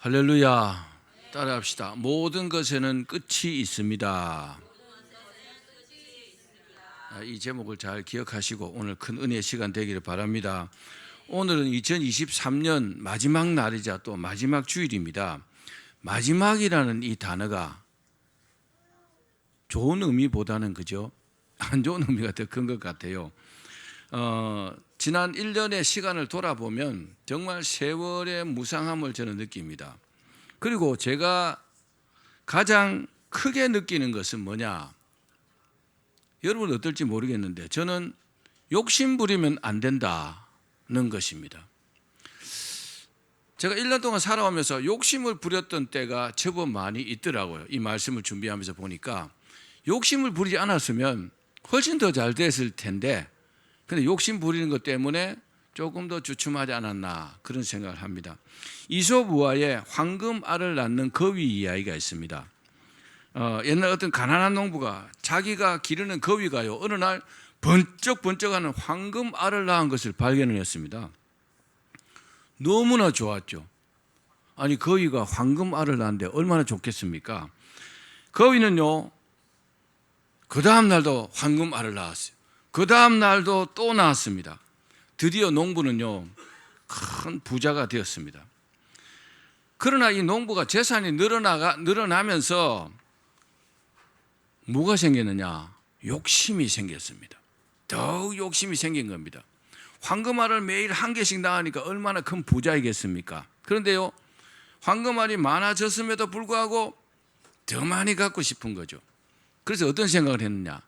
할렐루야. 따라합시다. 모든 것에는 끝이 있습니다. 이 제목을 잘 기억하시고 오늘 큰 은혜의 시간 되기를 바랍니다. 오늘은 2023년 마지막 날이자 또 마지막 주일입니다. 마지막이라는 이 단어가 좋은 의미보다는 그죠? 안 좋은 의미가 더 큰 것 같아요. 지난 1년의 시간을 돌아보면 정말 세월의 무상함을 저는 느낍니다. 그리고 제가 가장 크게 느끼는 것은 뭐냐? 여러분 어떨지 모르겠는데 저는 욕심 부리면 안 된다는 것입니다. 제가 1년 동안 살아오면서 욕심을 부렸던 때가 제법 많이 있더라고요. 이 말씀을 준비하면서 보니까 욕심을 부리지 않았으면 훨씬 더 잘 됐을 텐데 근데 욕심 부리는 것 때문에 조금 더 주춤하지 않았나 그런 생각을 합니다. 이솝우화에 황금알을 낳는 거위 이야기가 있습니다. 옛날 어떤 가난한 농부가 자기가 기르는 거위가요 어느 날 번쩍번쩍하는 황금알을 낳은 것을 발견을 했습니다. 너무나 좋았죠. 아니 거위가 황금알을 낳는데 얼마나 좋겠습니까? 거위는요 그 다음 날도 황금알을 낳았어요. 그 다음 날도 또 낳았습니다. 드디어 농부는요 큰 부자가 되었습니다. 그러나 이 농부가 재산이 늘어나면서 뭐가 생겼느냐? 욕심이 생겼습니다. 더욱 욕심이 생긴 겁니다. 황금알을 매일 한 개씩 낳으니까 얼마나 큰 부자이겠습니까? 그런데요 황금알이 많아졌음에도 불구하고 더 많이 갖고 싶은 거죠. 그래서 어떤 생각을 했느냐?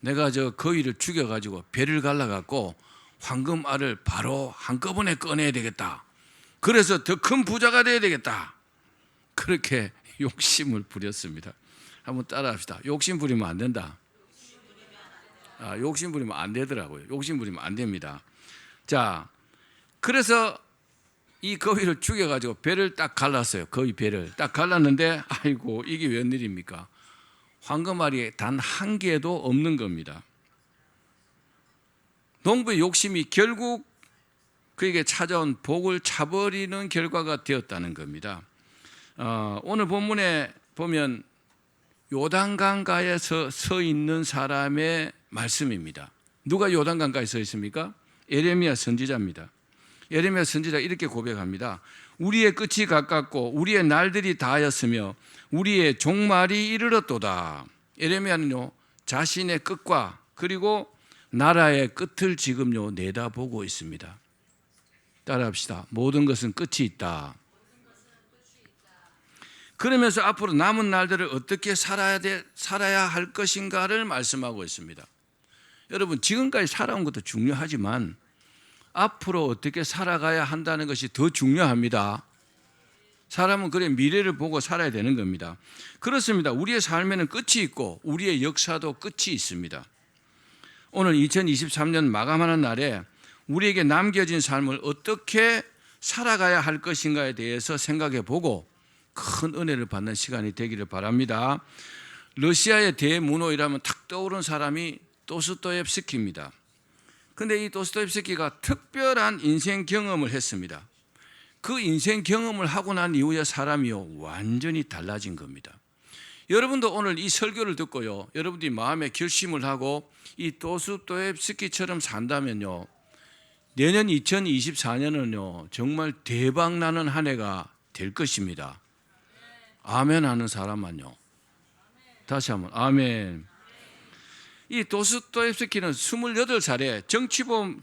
내가 저 거위를 죽여가지고 배를 갈라갖고 황금알을 바로 한꺼번에 꺼내야 되겠다. 그래서 더 큰 부자가 돼야 되겠다. 그렇게 욕심을 부렸습니다. 한번 따라합시다. 욕심 부리면 안 된다. 욕심 부리면 안 되더라고요. 욕심 부리면 안 됩니다. 자, 그래서 이 거위를 죽여가지고 배를 딱 갈랐어요. 거위 배를 딱 갈랐는데 아이고 이게 웬일입니까? 황금알이 단 한 개도 없는 겁니다. 농부의 욕심이 결국 그에게 찾아온 복을 차버리는 결과가 되었다는 겁니다. 오늘 본문에 보면 요단강가에 서 있는 사람의 말씀입니다. 누가 요단강가에 서 있습니까? 예레미야 선지자입니다. 예레미야 선지자 이렇게 고백합니다. 우리의 끝이 가깝고 우리의 날들이 다하였으며 우리의 종말이 이르렀도다. 예레미야는요 자신의 끝과 그리고 나라의 끝을 지금요 내다보고 있습니다. 따라합시다. 모든 것은 끝이 있다. 그러면서 앞으로 남은 날들을 어떻게 살아야 할 것인가를 말씀하고 있습니다. 여러분 지금까지 살아온 것도 중요하지만 앞으로 어떻게 살아가야 한다는 것이 더 중요합니다. 사람은 그래 미래를 보고 살아야 되는 겁니다. 그렇습니다. 우리의 삶에는 끝이 있고 우리의 역사도 끝이 있습니다. 오늘 2023년 마감하는 날에 우리에게 남겨진 삶을 어떻게 살아가야 할 것인가에 대해서 생각해 보고 큰 은혜를 받는 시간이 되기를 바랍니다. 러시아의 대문호이라면 탁 떠오르는 사람이 도스토옙스키입니다. 그런데 이 도스토옙스키가 특별한 인생 경험을 했습니다. 그 인생 경험을 하고 난 이후에 사람이요 완전히 달라진 겁니다. 여러분도 오늘 이 설교를 듣고요 여러분들이 마음에 결심을 하고 이 도스토옙스키처럼 산다면요 내년 2024년은요 정말 대박나는 한 해가 될 것입니다. 아멘 하는 사람만요. 다시 한번 아멘. 이 도스토옙스키는 28살에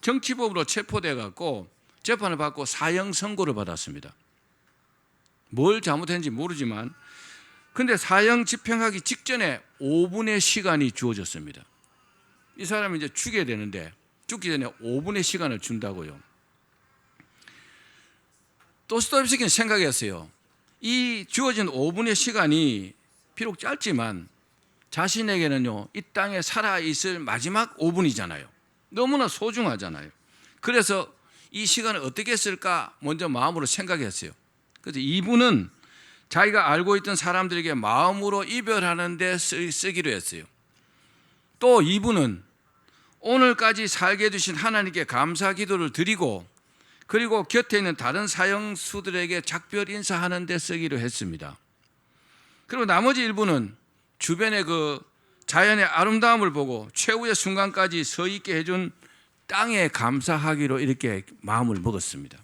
정치범으로 체포돼 갖고 재판을 받고 사형 선고를 받았습니다. 뭘 잘못했는지 모르지만 근데 사형 집행하기 직전에 5분의 시간이 주어졌습니다. 이 사람이 이제 죽여야 되는데 죽기 전에 5분의 시간을 준다고요. 도스토옙스키는 생각했어요. 이 주어진 5분의 시간이 비록 짧지만 자신에게는요 이 땅에 살아있을 마지막 5분이잖아요. 너무나 소중하잖아요. 그래서 이 시간을 어떻게 쓸까 먼저 마음으로 생각했어요. 그래서 이분은 자기가 알고 있던 사람들에게 마음으로 이별하는 데 쓰기로 했어요. 또 이분은 오늘까지 살게 해주신 하나님께 감사 기도를 드리고 그리고 곁에 있는 다른 사형수들에게 작별 인사하는 데 쓰기로 했습니다. 그리고 나머지 일부는 주변의 그 자연의 아름다움을 보고 최후의 순간까지 서 있게 해준 땅에 감사하기로 이렇게 마음을 먹었습니다.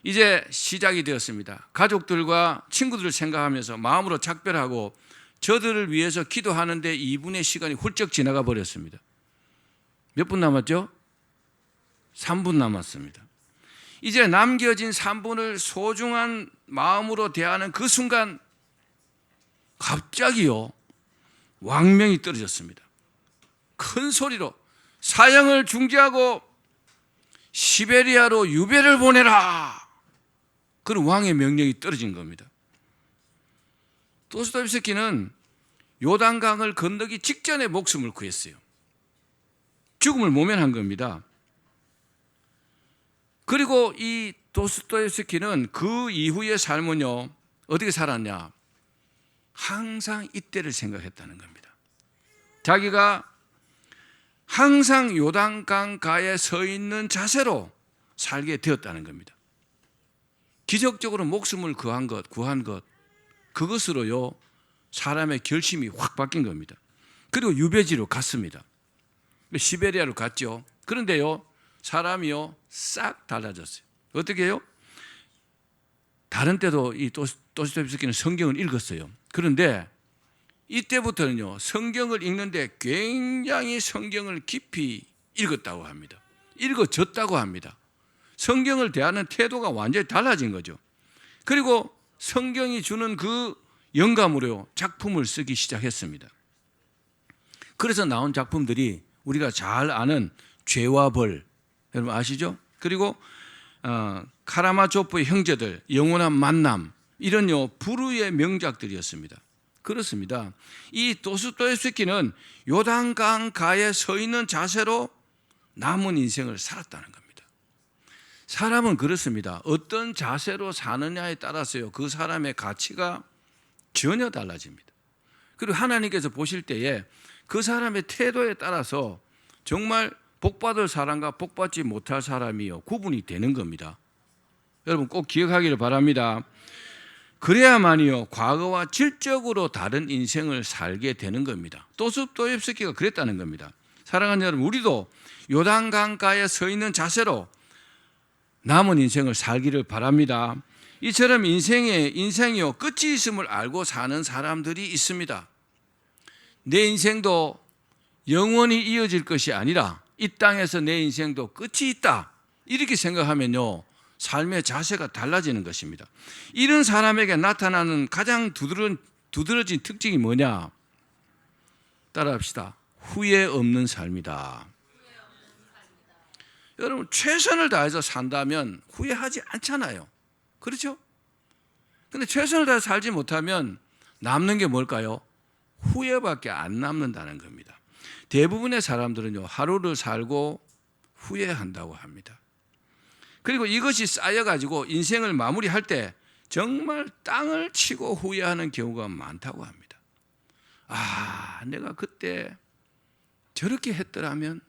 이제 시작이 되었습니다. 가족들과 친구들을 생각하면서 마음으로 작별하고 저들을 위해서 기도하는데 2분의 시간이 훌쩍 지나가 버렸습니다. 몇 분 남았죠? 3분 남았습니다. 이제 남겨진 3분을 소중한 마음으로 대하는 그 순간 갑자기요 왕명이 떨어졌습니다. 큰 소리로 사형을 중지하고 시베리아로 유배를 보내라. 그런 왕의 명령이 떨어진 겁니다. 도스토옙스키는 요단강을 건너기 직전에 목숨을 구했어요. 죽음을 모면한 겁니다. 그리고 이 도스토옙스키는 그 이후의 삶은요 어떻게 살았냐? 항상 이때를 생각했다는 겁니다. 자기가 항상 요단강가에 서 있는 자세로 살게 되었다는 겁니다. 기적적으로 목숨을 구한 것, 그것으로요 사람의 결심이 확 바뀐 겁니다. 그리고 유배지로 갔습니다. 시베리아로 갔죠. 그런데요 사람이요 싹 달라졌어요. 어떻게 해요? 다른 때도 이 도스토옙스키는 성경을 읽었어요. 그런데 이때부터는요 성경을 읽는데 굉장히 성경을 깊이 읽었다고 합니다. 읽어졌다고 합니다. 성경을 대하는 태도가 완전히 달라진 거죠. 그리고 성경이 주는 그 영감으로 작품을 쓰기 시작했습니다. 그래서 나온 작품들이 우리가 잘 아는 죄와 벌, 여러분 아시죠? 그리고 카라마조프의 형제들, 영원한 만남, 이런 불후의 명작들이었습니다. 그렇습니다. 이 도스토옙스키는 요단강 가에 서 있는 자세로 남은 인생을 살았다는 겁니다. 사람은 그렇습니다. 어떤 자세로 사느냐에 따라서요 그 사람의 가치가 전혀 달라집니다. 그리고 하나님께서 보실 때에 그 사람의 태도에 따라서 정말 복받을 사람과 복받지 못할 사람이요 구분이 되는 겁니다. 여러분 꼭 기억하기를 바랍니다. 그래야만이요 과거와 질적으로 다른 인생을 살게 되는 겁니다. 도스토옙스키가 그랬다는 겁니다. 사랑하는 여러분, 우리도 요단강가에 서 있는 자세로 남은 인생을 살기를 바랍니다. 이처럼 인생이요 끝이 있음을 알고 사는 사람들이 있습니다. 내 인생도 영원히 이어질 것이 아니라 이 땅에서 내 인생도 끝이 있다, 이렇게 생각하면요 삶의 자세가 달라지는 것입니다. 이런 사람에게 나타나는 가장 두드러진 특징이 뭐냐? 따라합시다. 후회 없는 삶이다. 여러분 최선을 다해서 산다면 후회하지 않잖아요. 그렇죠? 근데 최선을 다해서 살지 못하면 남는 게 뭘까요? 후회밖에 안 남는다는 겁니다. 대부분의 사람들은요 하루를 살고 후회한다고 합니다. 그리고 이것이 쌓여가지고 인생을 마무리할 때 정말 땅을 치고 후회하는 경우가 많다고 합니다. 아, 내가 그때 저렇게 했더라면,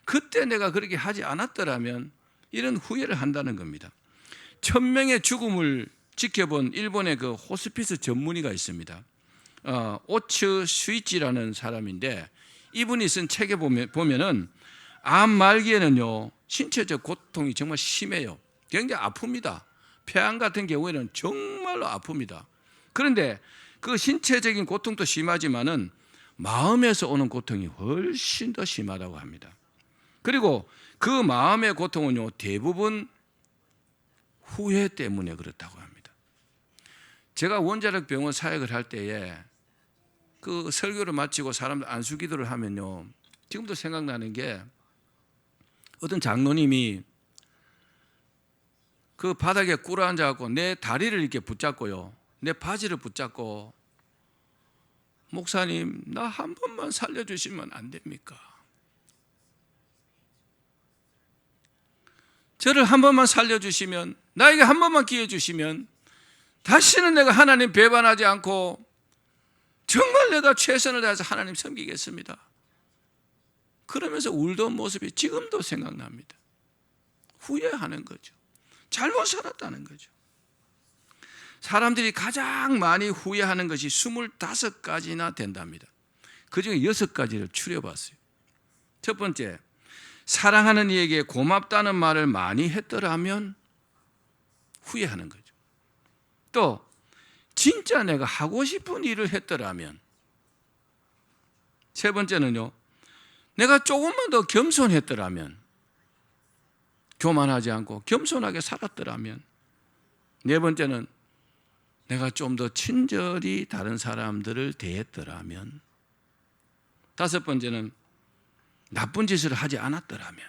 그때 내가 그렇게 하지 않았더라면, 이런 후회를 한다는 겁니다. 1000명의 죽음을 지켜본 일본의 그 호스피스 전문의가 있습니다. 오츠 스위치라는 사람인데 이분이 쓴 책에 보면은 암 말기에는요 신체적 고통이 정말 심해요. 굉장히 아픕니다. 폐암 같은 경우에는 정말로 아픕니다. 그런데 그 신체적인 고통도 심하지만은 마음에서 오는 고통이 훨씬 더 심하다고 합니다. 그리고 그 마음의 고통은요 대부분 후회 때문에 그렇다고 합니다. 제가 원자력 병원 사역을 할 때에 그 설교를 마치고 사람들 안수기도를 하면요 지금도 생각나는 게, 어떤 장로님이 그 바닥에 꿇어 앉아갖고 내 다리를 이렇게 붙잡고요 내 바지를 붙잡고, 목사님 나 한 번만 살려주시면 안 됩니까? 저를 한 번만 살려주시면, 나에게 한 번만 기회 주시면 다시는 내가 하나님 배반하지 않고 정말 내가 최선을 다해서 하나님 섬기겠습니다. 그러면서 울던 모습이 지금도 생각납니다. 후회하는 거죠. 잘못 살았다는 거죠. 사람들이 가장 많이 후회하는 것이 25가지나 된답니다. 그중에 6가지를 추려봤어요. 첫 번째, 사랑하는 이에게 고맙다는 말을 많이 했더라면 후회하는 거죠. 또 진짜 내가 하고 싶은 일을 했더라면. 세 번째는요, 내가 조금만 더 겸손했더라면, 교만하지 않고 겸손하게 살았더라면. 네 번째는 내가 좀 더 친절히 다른 사람들을 대했더라면. 다섯 번째는 나쁜 짓을 하지 않았더라면.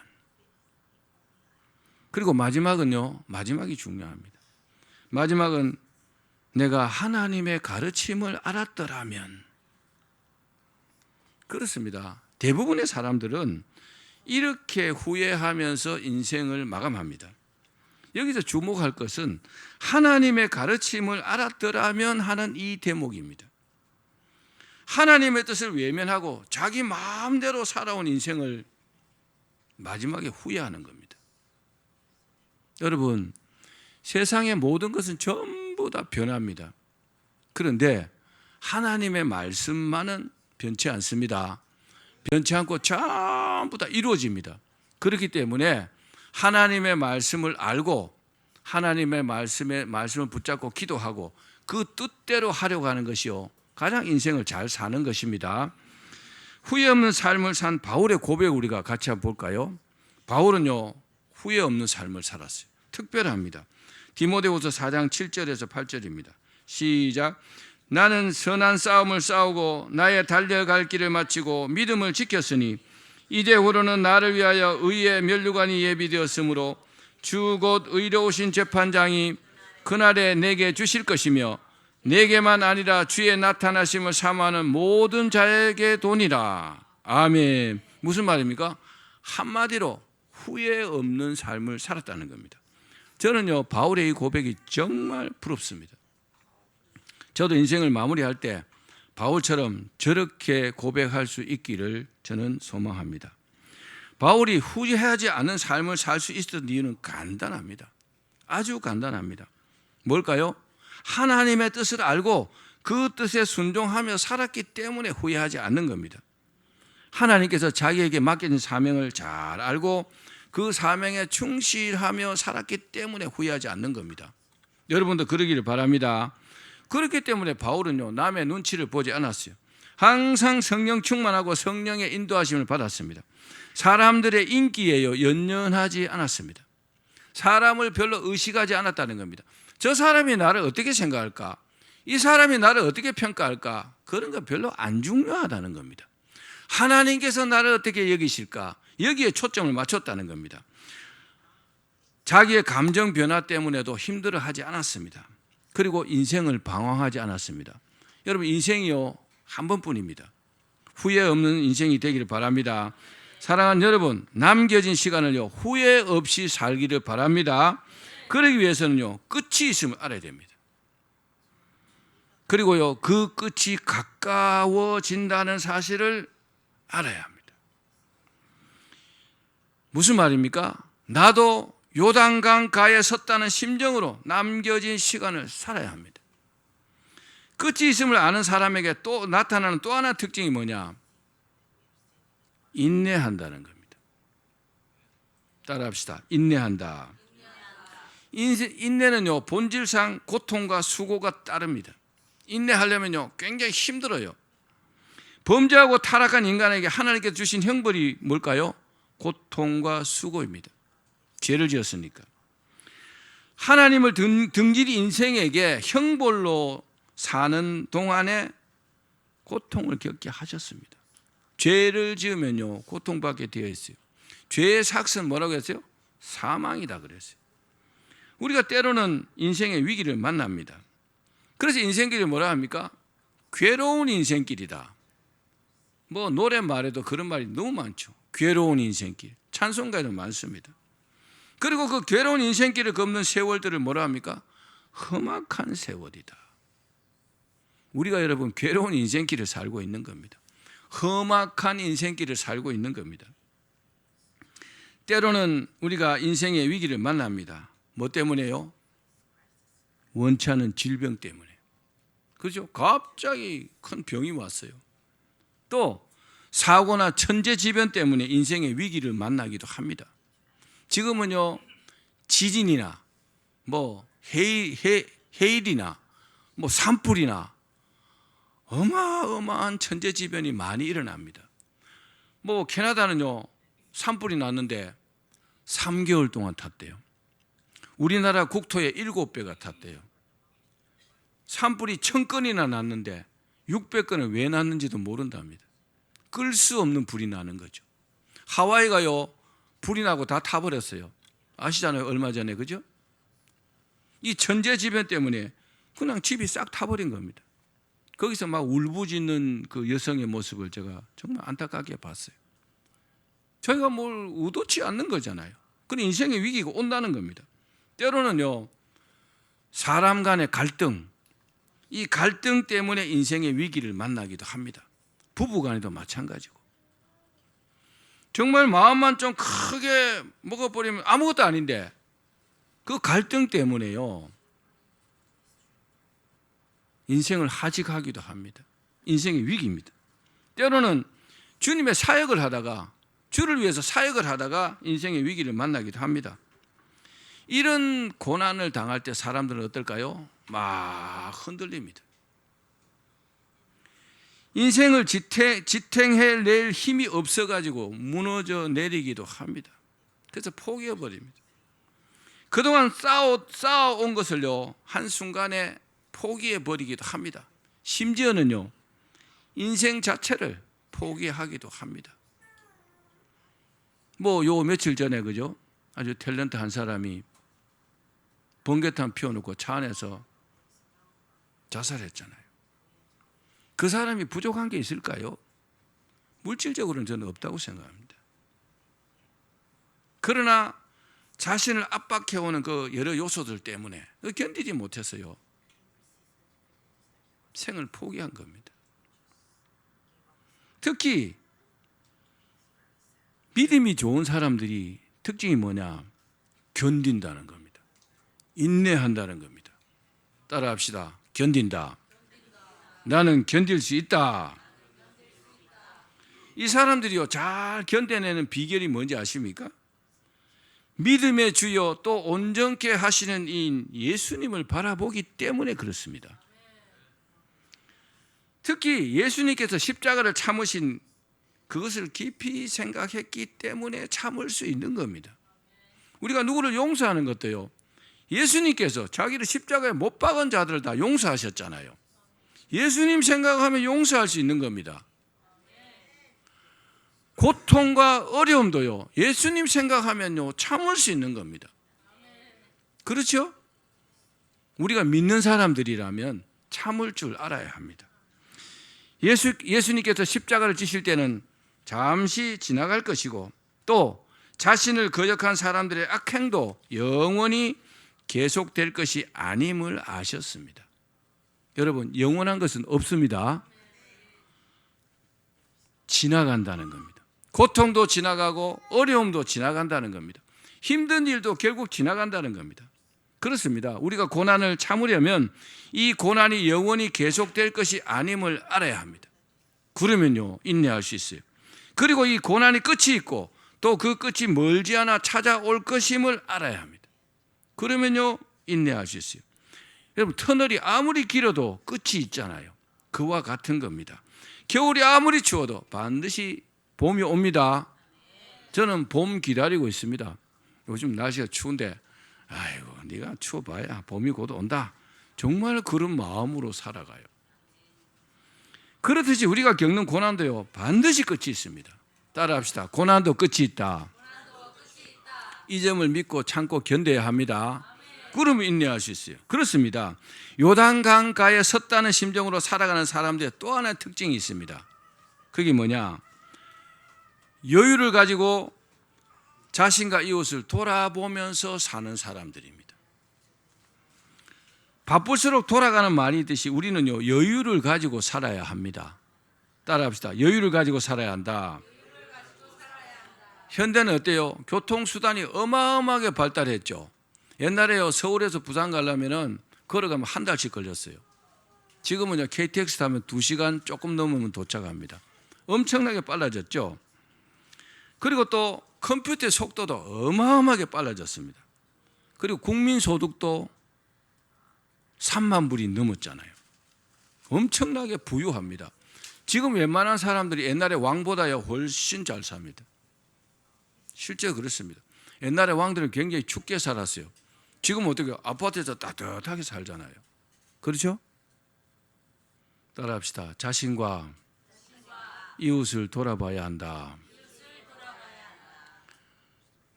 그리고 마지막은요, 마지막이 중요합니다. 마지막은 내가 하나님의 가르침을 알았더라면. 그렇습니다. 대부분의 사람들은 이렇게 후회하면서 인생을 마감합니다. 여기서 주목할 것은 하나님의 가르침을 알았더라면 하는 이 대목입니다. 하나님의 뜻을 외면하고 자기 마음대로 살아온 인생을 마지막에 후회하는 겁니다. 여러분, 세상의 모든 것은 전부 다 변합니다. 그런데 하나님의 말씀만은 변치 않습니다. 변치 않고 전부 다 이루어집니다. 그렇기 때문에 하나님의 말씀을 알고 하나님의 말씀을 붙잡고 기도하고 그 뜻대로 하려고 하는 것이요, 가장 인생을 잘 사는 것입니다. 후회 없는 삶을 산 바울의 고백을 우리가 같이 한번 볼까요? 바울은요, 후회 없는 삶을 살았어요. 특별합니다. 디모데후서 4장 7절에서 8절입니다. 시작. 나는 선한 싸움을 싸우고 나의 달려갈 길을 마치고 믿음을 지켰으니 이제후로는 나를 위하여 의의 면류관이 예비되었으므로 주 곧 의로우신 재판장이 그날에 내게 주실 것이며 내게만 아니라 주의 나타나심을 사모하는 모든 자에게 도니라. 아멘. 무슨 말입니까? 한마디로 후회 없는 삶을 살았다는 겁니다. 저는요, 바울의 이 고백이 정말 부럽습니다. 저도 인생을 마무리할 때 바울처럼 저렇게 고백할 수 있기를 저는 소망합니다. 바울이 후회하지 않은 삶을 살 수 있었던 이유는 간단합니다. 아주 간단합니다. 뭘까요? 하나님의 뜻을 알고 그 뜻에 순종하며 살았기 때문에 후회하지 않는 겁니다. 하나님께서 자기에게 맡겨진 사명을 잘 알고 그 사명에 충실하며 살았기 때문에 후회하지 않는 겁니다. 여러분도 그러기를 바랍니다. 그렇기 때문에 바울은요, 남의 눈치를 보지 않았어요. 항상 성령 충만하고 성령의 인도하심을 받았습니다. 사람들의 인기에요 연연하지 않았습니다. 사람을 별로 의식하지 않았다는 겁니다. 저 사람이 나를 어떻게 생각할까? 이 사람이 나를 어떻게 평가할까? 그런 거 별로 안 중요하다는 겁니다. 하나님께서 나를 어떻게 여기실까? 여기에 초점을 맞췄다는 겁니다. 자기의 감정 변화 때문에도 힘들어하지 않았습니다. 그리고 인생을 방황하지 않았습니다. 여러분, 인생이요 한 번뿐입니다. 후회 없는 인생이 되기를 바랍니다. 사랑하는 여러분, 남겨진 시간을요 후회 없이 살기를 바랍니다. 그러기 위해서는요 끝이 있음을 알아야 됩니다. 그리고요 그 끝이 가까워진다는 사실을 알아야 합니다. 무슨 말입니까? 나도 요단강 가에 섰다는 심정으로 남겨진 시간을 살아야 합니다. 끝이 있음을 아는 사람에게 또 나타나는 또 하나의 특징이 뭐냐? 인내한다는 겁니다. 따라합시다. 인내한다. 인내는요 본질상 고통과 수고가 따릅니다. 인내하려면요 굉장히 힘들어요. 범죄하고 타락한 인간에게 하나님께서 주신 형벌이 뭘까요? 고통과 수고입니다. 죄를 지었으니까. 하나님을 등질이 인생에게 형벌로 사는 동안에 고통을 겪게 하셨습니다. 죄를 지으면요 고통받게 되어 있어요. 죄의 삭은 뭐라고 했어요? 사망이다 그랬어요. 우리가 때로는 인생의 위기를 만납니다. 그래서 인생길을 뭐라 합니까? 괴로운 인생길이다. 뭐 노랫말에도 그런 말이 너무 많죠. 괴로운 인생길. 찬송가에도 많습니다. 그리고 그 괴로운 인생길을 걷는 세월들을 뭐라 합니까? 험악한 세월이다. 우리가 여러분 괴로운 인생길을 살고 있는 겁니다. 험악한 인생길을 살고 있는 겁니다. 때로는 우리가 인생의 위기를 만납니다. 뭐 때문에요? 원치 않은 질병 때문에. 그죠? 갑자기 큰 병이 왔어요. 또 사고나 천재지변 때문에 인생의 위기를 만나기도 합니다. 지금은요, 지진이나 뭐 해일이나 뭐 산불이나 어마어마한 천재지변이 많이 일어납니다. 뭐 캐나다는요, 산불이 났는데 3개월 동안 탔대요. 우리나라 국토의 7배가 탔대요. 산불이 1000건이나 났는데 600건은 왜 났는지도 모른답니다. 끌 수 없는 불이 나는 거죠. 하와이가요, 불이 나고 다 타버렸어요. 아시잖아요, 얼마 전에. 그죠? 이 천재지변 때문에 그냥 집이 싹 타버린 겁니다. 거기서 막 울부짖는 그 여성의 모습을 제가 정말 안타깝게 봤어요. 저희가 뭘 의도치 않는 거잖아요. 그런 인생의 위기가 온다는 겁니다. 때로는요, 사람 간의 갈등, 이 갈등 때문에 인생의 위기를 만나기도 합니다. 부부 간에도 마찬가지고. 정말 마음만 좀 크게 먹어버리면 아무것도 아닌데 그 갈등 때문에요, 인생을 하직하기도 합니다. 인생의 위기입니다. 때로는 주님의 사역을 하다가, 주를 위해서 사역을 하다가 인생의 위기를 만나기도 합니다. 이런 고난을 당할 때 사람들은 어떨까요? 막 흔들립니다. 인생을 지탱해낼 힘이 없어가지고 무너져 내리기도 합니다. 그래서 포기해버립니다. 그동안 쌓아온 것을요, 한순간에 포기해버리기도 합니다. 심지어는요, 인생 자체를 포기하기도 합니다. 뭐 요 며칠 전에, 그죠? 아주 탤런트 한 사람이 번개탄 피워놓고 차 안에서 자살했잖아요. 그 사람이 부족한 게 있을까요? 물질적으로는 저는 없다고 생각합니다. 그러나 자신을 압박해오는 그 여러 요소들 때문에 견디지 못했어요. 생을 포기한 겁니다. 특히 믿음이 좋은 사람들이 특징이 뭐냐? 견딘다는 겁니다. 인내한다는 겁니다. 따라합시다. 견딘다. 나는 견딜 수 있다. 이 사람들이요, 잘 견뎌내는 비결이 뭔지 아십니까? 믿음의 주요 또 온전케 하시는 이 예수님을 바라보기 때문에 그렇습니다. 특히 예수님께서 십자가를 참으신 그것을 깊이 생각했기 때문에 참을 수 있는 겁니다. 우리가 누구를 용서하는 것도요, 예수님께서 자기를 십자가에 못 박은 자들을 다 용서하셨잖아요. 예수님 생각하면 용서할 수 있는 겁니다. 고통과 어려움도요, 예수님 생각하면요, 참을 수 있는 겁니다. 그렇죠? 우리가 믿는 사람들이라면 참을 줄 알아야 합니다. 예수님께서 십자가를 지실 때는 잠시 지나갈 것이고, 또 자신을 거역한 사람들의 악행도 영원히 계속될 것이 아님을 아셨습니다. 여러분, 영원한 것은 없습니다. 지나간다는 겁니다. 고통도 지나가고 어려움도 지나간다는 겁니다. 힘든 일도 결국 지나간다는 겁니다. 그렇습니다. 우리가 고난을 참으려면 이 고난이 영원히 계속될 것이 아님을 알아야 합니다. 그러면요, 인내할 수 있어요. 그리고 이 고난이 끝이 있고 또 그 끝이 멀지 않아 찾아올 것임을 알아야 합니다. 그러면요, 인내할 수 있어요. 여러분, 터널이 아무리 길어도 끝이 있잖아요. 그와 같은 겁니다. 겨울이 아무리 추워도 반드시 봄이 옵니다. 저는 봄 기다리고 있습니다. 요즘 날씨가 추운데 아이고, 네가 추워봐야 봄이 곧 온다. 정말 그런 마음으로 살아가요. 그렇듯이 우리가 겪는 고난도요, 반드시 끝이 있습니다. 따라합시다. 고난도 끝이 있다. 이 점을 믿고 참고 견뎌야 합니다. 그러면 인내할 수 있어요. 그렇습니다. 요단강가에 섰다는 심정으로 살아가는 사람들의 또 하나의 특징이 있습니다. 그게 뭐냐? 여유를 가지고 자신과 이웃을 돌아보면서 사는 사람들입니다. 바쁠수록 돌아가는 말이 있듯이 우리는요, 여유를 가지고 살아야 합니다. 따라합시다. 여유를 가지고 살아야 한다. 현대는 어때요? 교통수단이 어마어마하게 발달했죠. 옛날에요, 서울에서 부산 가려면은 걸어가면 한 달씩 걸렸어요. 지금은요, KTX 타면 2시간 조금 넘으면 도착합니다. 엄청나게 빨라졌죠. 그리고 또 컴퓨터의 속도도 어마어마하게 빨라졌습니다. 그리고 국민소득도 3만 불이 넘었잖아요. 엄청나게 부유합니다. 지금 웬만한 사람들이 옛날에 왕보다야 훨씬 잘 삽니다. 실제 그렇습니다. 옛날에 왕들은 굉장히 춥게 살았어요. 지금 어떻게 아파트에서 따뜻하게 살잖아요. 그렇죠? 따라합시다. 자신과 이웃을 돌아봐야 한다.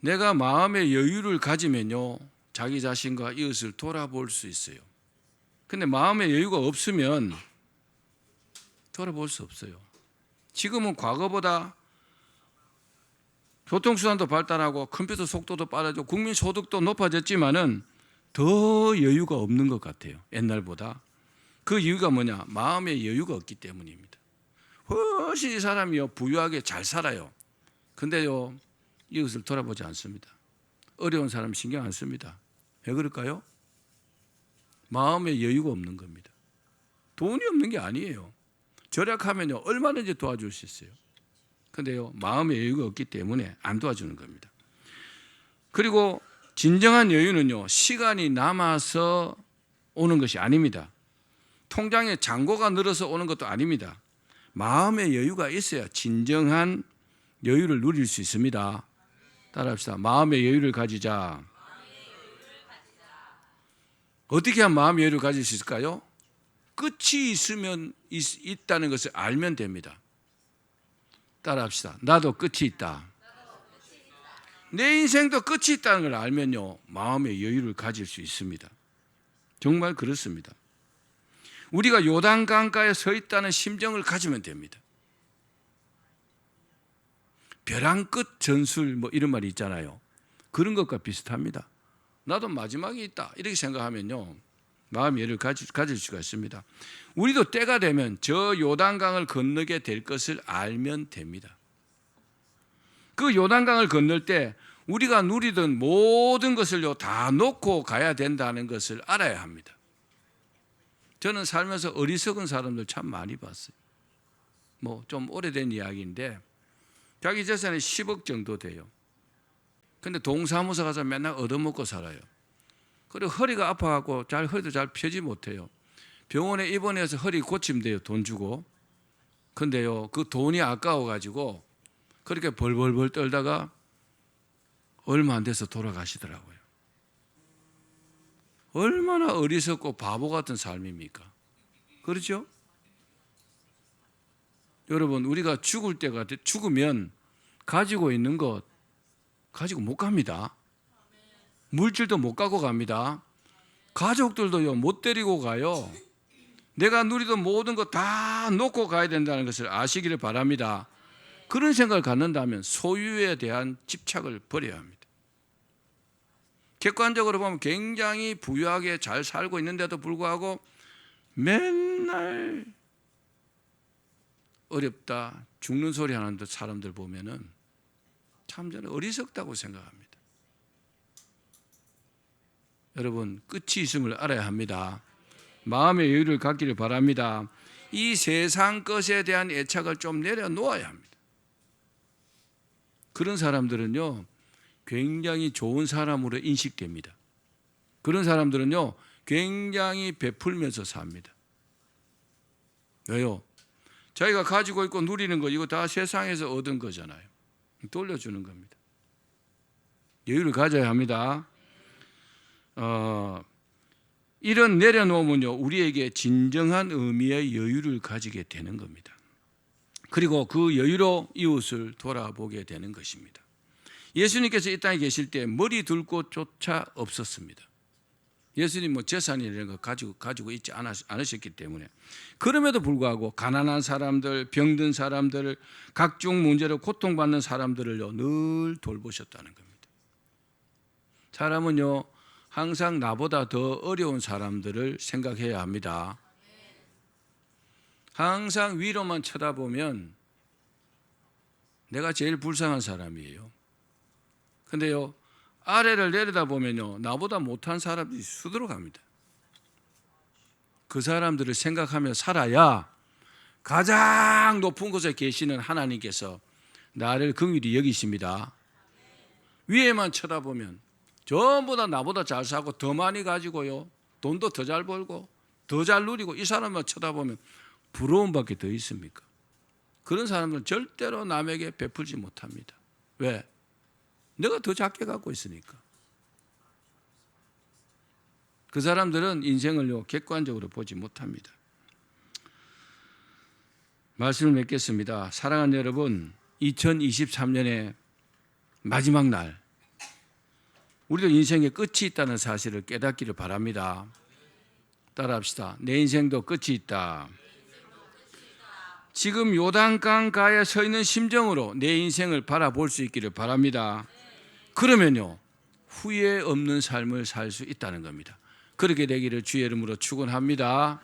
내가 마음의 여유를 가지면요, 자기 자신과 이웃을 돌아볼 수 있어요. 근데 마음의 여유가 없으면 돌아볼 수 없어요. 지금은 과거보다 교통수단도 발달하고 컴퓨터 속도도 빠르고 국민 소득도 높아졌지만은 더 여유가 없는 것 같아요. 옛날보다. 그 이유가 뭐냐? 마음의 여유가 없기 때문입니다. 훨씬 이 사람이요, 부유하게 잘 살아요. 근데요, 이웃을 돌아보지 않습니다. 어려운 사람 신경 안 씁니다. 왜 그럴까요? 마음의 여유가 없는 겁니다. 돈이 없는 게 아니에요. 절약하면요, 얼마든지 도와줄 수 있어요. 근데요, 마음의 여유가 없기 때문에 안 도와주는 겁니다. 그리고 진정한 여유는요, 시간이 남아서 오는 것이 아닙니다. 통장에 잔고가 늘어서 오는 것도 아닙니다. 마음의 여유가 있어야 진정한 여유를 누릴 수 있습니다. 따라합시다. 마음의 여유를 가지자. 어떻게 하면 마음의 여유를 가질 수 있을까요? 끝이 있다는 것을 알면 됩니다. 따라합시다. 나도 끝이 있다. 내 인생도 끝이 있다는 걸 알면요, 마음의 여유를 가질 수 있습니다. 정말 그렇습니다. 우리가 요단강가에 서 있다는 심정을 가지면 됩니다. 벼랑 끝 전술 뭐 이런 말이 있잖아요. 그런 것과 비슷합니다. 나도 마지막에 있다 이렇게 생각하면요, 마음의 여유를 가질 수가 있습니다. 우리도 때가 되면 저 요단강을 건너게 될 것을 알면 됩니다. 그 요단강을 건널 때 우리가 누리던 모든 것을요, 다 놓고 가야 된다는 것을 알아야 합니다. 저는 살면서 어리석은 사람들 참 많이 봤어요. 뭐 좀 오래된 이야기인데 자기 재산이 10억 정도 돼요. 근데 동사무소 가서 맨날 얻어먹고 살아요. 그리고 허리가 아파갖고 허리도 잘 펴지 못해요. 병원에 입원해서 허리 고침돼요, 돈 주고. 근데요, 그 돈이 아까워가지고 그렇게 벌벌벌 떨다가 얼마 안 돼서 돌아가시더라고요. 얼마나 어리석고 바보 같은 삶입니까? 그렇죠? 여러분, 우리가 죽을 때가 죽으면 가지고 있는 것 가지고 못 갑니다. 물질도 못 갖고 갑니다. 가족들도요, 못 데리고 가요. 내가 누리던 모든 것 다 놓고 가야 된다는 것을 아시기를 바랍니다. 그런 생각을 갖는다면 소유에 대한 집착을 버려야 합니다. 객관적으로 보면 굉장히 부유하게 잘 살고 있는데도 불구하고 맨날 어렵다, 죽는 소리 하는 사람들 보면은 참 저는 어리석다고 생각합니다. 여러분, 끝이 있음을 알아야 합니다. 마음의 여유를 갖기를 바랍니다. 이 세상 것에 대한 애착을 좀 내려놓아야 합니다. 그런 사람들은요, 굉장히 좋은 사람으로 인식됩니다. 그런 사람들은요, 굉장히 베풀면서 삽니다. 왜요? 자기가 가지고 있고 누리는 거 이거 다 세상에서 얻은 거잖아요. 돌려주는 겁니다. 여유를 가져야 합니다. 이런 내려놓으면요, 우리에게 진정한 의미의 여유를 가지게 되는 겁니다. 그리고 그 여유로 이웃을 돌아보게 되는 것입니다. 예수님께서 이 땅에 계실 때 머리 둘 곳조차 없었습니다. 예수님 뭐 재산이나 이런 거 가지고 있지 않으셨기 때문에. 그럼에도 불구하고 가난한 사람들, 병든 사람들, 각종 문제로 고통받는 사람들을요, 늘 돌보셨다는 겁니다. 사람은요, 항상 나보다 더 어려운 사람들을 생각해야 합니다. 항상 위로만 쳐다보면 내가 제일 불쌍한 사람이에요. 근데요, 아래를 내려다 보면요, 나보다 못한 사람들이 수두룩 합니다. 그 사람들을 생각하며 살아야 가장 높은 곳에 계시는 하나님께서 나를 긍휼히 여기십니다. 위에만 쳐다보면 전부 다 나보다 잘 사고 더 많이 가지고요, 돈도 더 잘 벌고 더 잘 누리고, 이 사람만 쳐다보면 부러움밖에 더 있습니까? 그런 사람들은 절대로 남에게 베풀지 못합니다. 왜? 내가 더 작게 갖고 있으니까. 그 사람들은 인생을요, 객관적으로 보지 못합니다. 말씀을 맺겠습니다. 사랑하는 여러분, 2023년의 마지막 날, 우리도 인생에 끝이 있다는 사실을 깨닫기를 바랍니다. 따라합시다. 내 인생도 끝이 있다. 지금 요단강가에 서 있는 심정으로 내 인생을 바라볼 수 있기를 바랍니다. 그러면요, 후회 없는 삶을 살 수 있다는 겁니다. 그렇게 되기를 주의 이름으로 축원합니다.